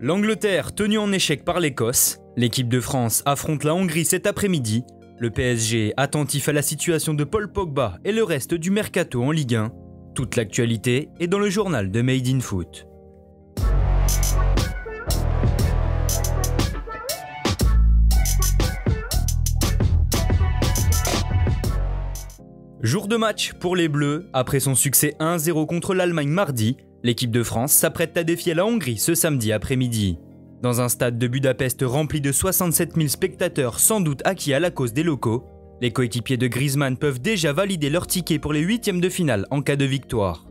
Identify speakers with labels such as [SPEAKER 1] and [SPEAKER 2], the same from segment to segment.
[SPEAKER 1] L'Angleterre tenue en échec par l'Écosse, l'équipe de France affronte la Hongrie cet après-midi, le PSG attentif à la situation de Paul Pogba et le reste du mercato en Ligue 1. Toute l'actualité est dans le journal de Made in Foot. Jour de match pour les Bleus, après son succès 1-0 contre l'Allemagne mardi, l'équipe de France s'apprête à défier la Hongrie ce samedi après-midi. Dans un stade de Budapest rempli de 67 000 spectateurs sans doute acquis à la cause des locaux, les coéquipiers de Griezmann peuvent déjà valider leur ticket pour les huitièmes de finale en cas de victoire.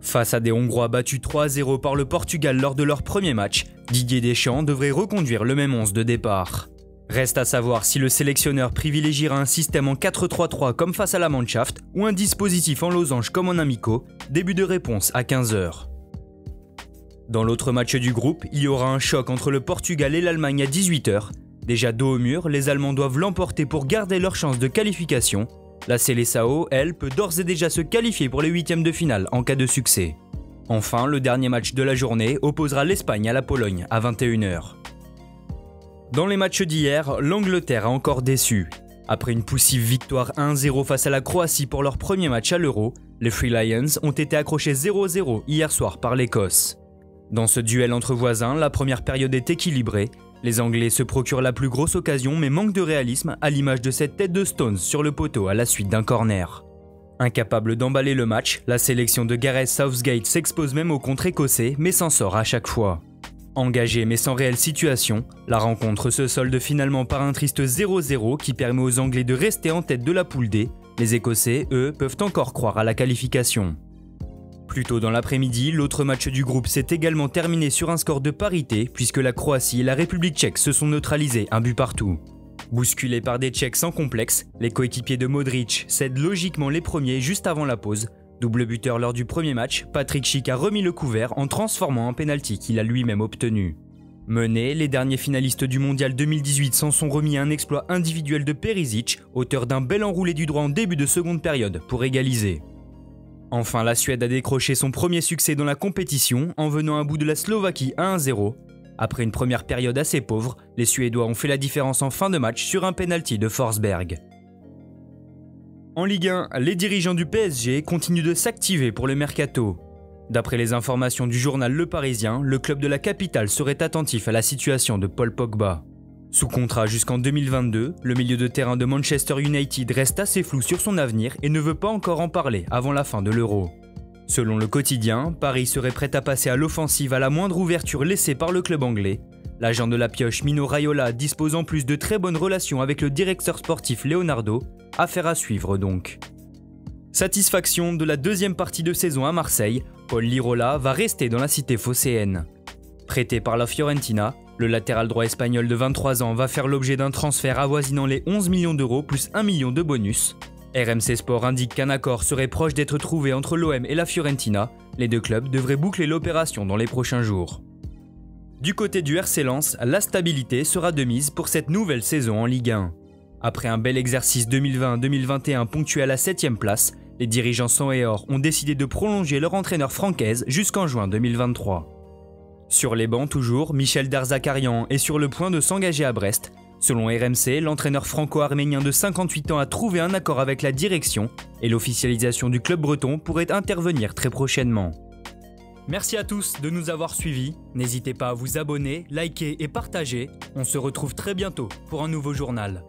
[SPEAKER 1] Face à des Hongrois battus 3-0 par le Portugal lors de leur premier match, Didier Deschamps devrait reconduire le même 11 de départ. Reste à savoir si le sélectionneur privilégiera un système en 4-3-3 comme face à la Mannschaft ou un dispositif en losange comme en amicaux, début de réponse à 15h. Dans l'autre match du groupe, il y aura un choc entre le Portugal et l'Allemagne à 18h. Déjà dos au mur, les Allemands doivent l'emporter pour garder leur chance de qualification. La Seleção, elle, peut d'ores et déjà se qualifier pour les huitièmes de finale en cas de succès. Enfin, le dernier match de la journée opposera l'Espagne à la Pologne à 21h. Dans les matchs d'hier, l'Angleterre a encore déçu. Après une poussive victoire 1-0 face à la Croatie pour leur premier match à l'Euro, les Three Lions ont été accrochés 0-0 hier soir par l'Écosse. Dans ce duel entre voisins, la première période est équilibrée. Les Anglais se procurent la plus grosse occasion mais manquent de réalisme à l'image de cette tête de Stones sur le poteau à la suite d'un corner. Incapable d'emballer le match, la sélection de Gareth Southgate s'expose même au contre écossais mais s'en sort à chaque fois. Engagée mais sans réelle situation, la rencontre se solde finalement par un triste 0-0 qui permet aux Anglais de rester en tête de la poule D. Les Écossais, eux, peuvent encore croire à la qualification. Plus tôt dans l'après-midi, l'autre match du groupe s'est également terminé sur un score de parité puisque la Croatie et la République tchèque se sont neutralisés un but partout. Bousculés par des Tchèques sans complexe, les coéquipiers de Modric cèdent logiquement les premiers juste avant la pause. Double buteur lors du premier match, Patrick Schick a remis le couvert en transformant un pénalty qu'il a lui-même obtenu. Menés, les derniers finalistes du Mondial 2018 s'en sont remis à un exploit individuel de Perisic, auteur d'un bel enroulé du droit en début de seconde période pour égaliser. Enfin, la Suède a décroché son premier succès dans la compétition en venant à bout de la Slovaquie à 1-0. Après une première période assez pauvre, les Suédois ont fait la différence en fin de match sur un pénalty de Forsberg. En Ligue 1, les dirigeants du PSG continuent de s'activer pour le mercato. D'après les informations du journal Le Parisien, le club de la capitale serait attentif à la situation de Paul Pogba. Sous contrat jusqu'en 2022, le milieu de terrain de Manchester United reste assez flou sur son avenir et ne veut pas encore en parler avant la fin de l'Euro. Selon le quotidien, Paris serait prêt à passer à l'offensive à la moindre ouverture laissée par le club anglais. L'agent de la pioche Mino Raiola dispose en plus de très bonnes relations avec le directeur sportif Leonardo, affaire à suivre donc. Satisfaction de la deuxième partie de saison à Marseille, Paul Lirola va rester dans la cité phocéenne. Prêté par la Fiorentina, le latéral droit espagnol de 23 ans va faire l'objet d'un transfert avoisinant les 11 millions d'euros plus 1 million de bonus. RMC Sport indique qu'un accord serait proche d'être trouvé entre l'OM et la Fiorentina. Les deux clubs devraient boucler l'opération dans les prochains jours. Du côté du RC Lens, la stabilité sera de mise pour cette nouvelle saison en Ligue 1. Après un bel exercice 2020-2021 ponctué à la 7ème place, les dirigeants sang et or ont décidé de prolonger leur entraîneur francaise jusqu'en juin 2023. Sur les bancs toujours, Michel Darzakarian est sur le point de s'engager à Brest. Selon RMC, l'entraîneur franco-arménien de 58 ans a trouvé un accord avec la direction et l'officialisation du club breton pourrait intervenir très prochainement. Merci à tous de nous avoir suivis. N'hésitez pas à vous abonner, liker et partager. On se retrouve très bientôt pour un nouveau journal.